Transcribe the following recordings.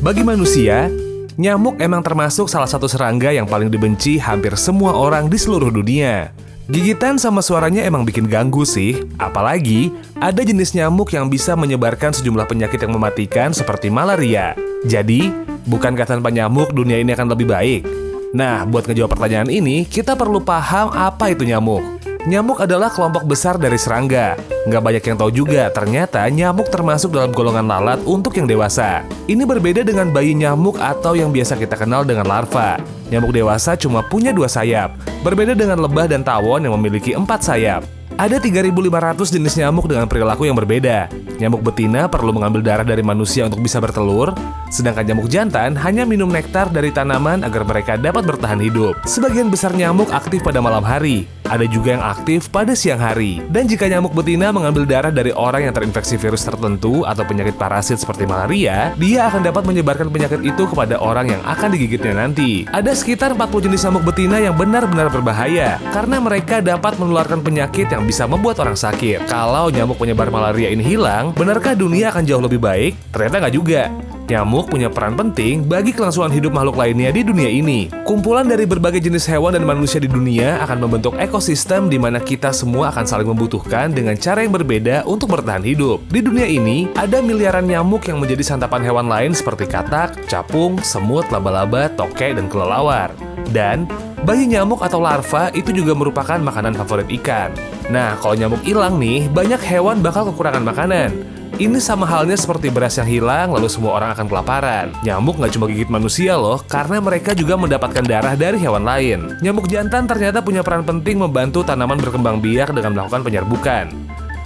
Bagi manusia, nyamuk emang termasuk salah satu serangga yang paling dibenci hampir semua orang di seluruh dunia. Gigitan sama suaranya emang bikin ganggu sih, apalagi ada jenis nyamuk yang bisa menyebarkan sejumlah penyakit yang mematikan seperti malaria. Jadi, bukankah tanpa nyamuk dunia ini akan lebih baik? Nah, buat ngejawab pertanyaan ini, kita perlu paham apa itu nyamuk. Nyamuk adalah kelompok besar dari serangga. Nggak banyak yang tahu juga, ternyata nyamuk termasuk dalam golongan lalat untuk yang dewasa. Ini berbeda dengan bayi nyamuk atau yang biasa kita kenal dengan larva. Nyamuk dewasa cuma punya 2 sayap, berbeda dengan lebah dan tawon yang memiliki 4 sayap. Ada 3.500 jenis nyamuk dengan perilaku yang berbeda. Nyamuk betina perlu mengambil darah dari manusia untuk bisa bertelur, sedangkan nyamuk jantan hanya minum nektar dari tanaman agar mereka dapat bertahan hidup. Sebagian besar nyamuk aktif pada malam hari, ada juga yang aktif pada siang hari. Dan jika nyamuk betina mengambil darah dari orang yang terinfeksi virus tertentu atau penyakit parasit seperti malaria, dia akan dapat menyebarkan penyakit itu kepada orang yang akan digigitnya nanti. Ada sekitar 40 jenis nyamuk betina yang benar-benar berbahaya, karena mereka dapat menularkan penyakit yang bisa membuat orang sakit. Kalau nyamuk penyebar malaria ini hilang, benarkah dunia akan jauh lebih baik? Ternyata nggak juga. Nyamuk punya peran penting bagi kelangsungan hidup makhluk lainnya di dunia ini. Kumpulan dari berbagai jenis hewan dan manusia di dunia akan membentuk ekosistem di mana kita semua akan saling membutuhkan dengan cara yang berbeda untuk bertahan hidup. Di dunia ini, ada miliaran nyamuk yang menjadi santapan hewan lain seperti katak, capung, semut, laba-laba, tokek, dan kelelawar. Dan bayi nyamuk atau larva itu juga merupakan makanan favorit ikan. Nah, kalau nyamuk hilang nih, banyak hewan bakal kekurangan makanan. Ini sama halnya seperti beras yang hilang, lalu semua orang akan kelaparan. Nyamuk nggak cuma gigit manusia loh, karena mereka juga mendapatkan darah dari hewan lain. Nyamuk jantan ternyata punya peran penting membantu tanaman berkembang biak dengan melakukan penyerbukan.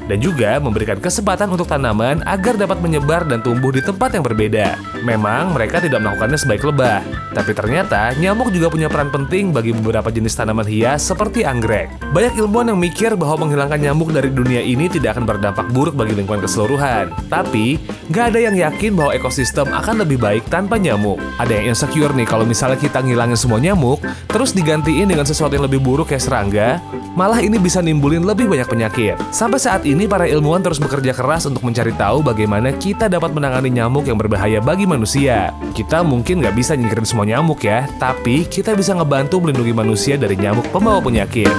Dan juga memberikan kesempatan untuk tanaman agar dapat menyebar dan tumbuh di tempat yang berbeda. Memang mereka tidak melakukannya sebaik lebah, tapi ternyata nyamuk juga punya peran penting bagi beberapa jenis tanaman hias seperti anggrek. Banyak ilmuwan yang mikir bahwa menghilangkan nyamuk dari dunia ini tidak akan berdampak buruk bagi lingkungan keseluruhan. Tapi, nggak ada yang yakin bahwa ekosistem akan lebih baik tanpa nyamuk. Ada yang insecure nih kalau misalnya kita ngilangin semua nyamuk, terus digantiin dengan sesuatu yang lebih buruk kayak serangga, malah ini bisa nimbulin lebih banyak penyakit. Sampai saat ini, para ilmuwan terus bekerja keras untuk mencari tahu bagaimana kita dapat menangani nyamuk yang berbahaya bagi manusia. Kita mungkin nggak bisa nyingkirin semua nyamuk ya, tapi kita bisa ngebantu melindungi manusia dari nyamuk pembawa penyakit.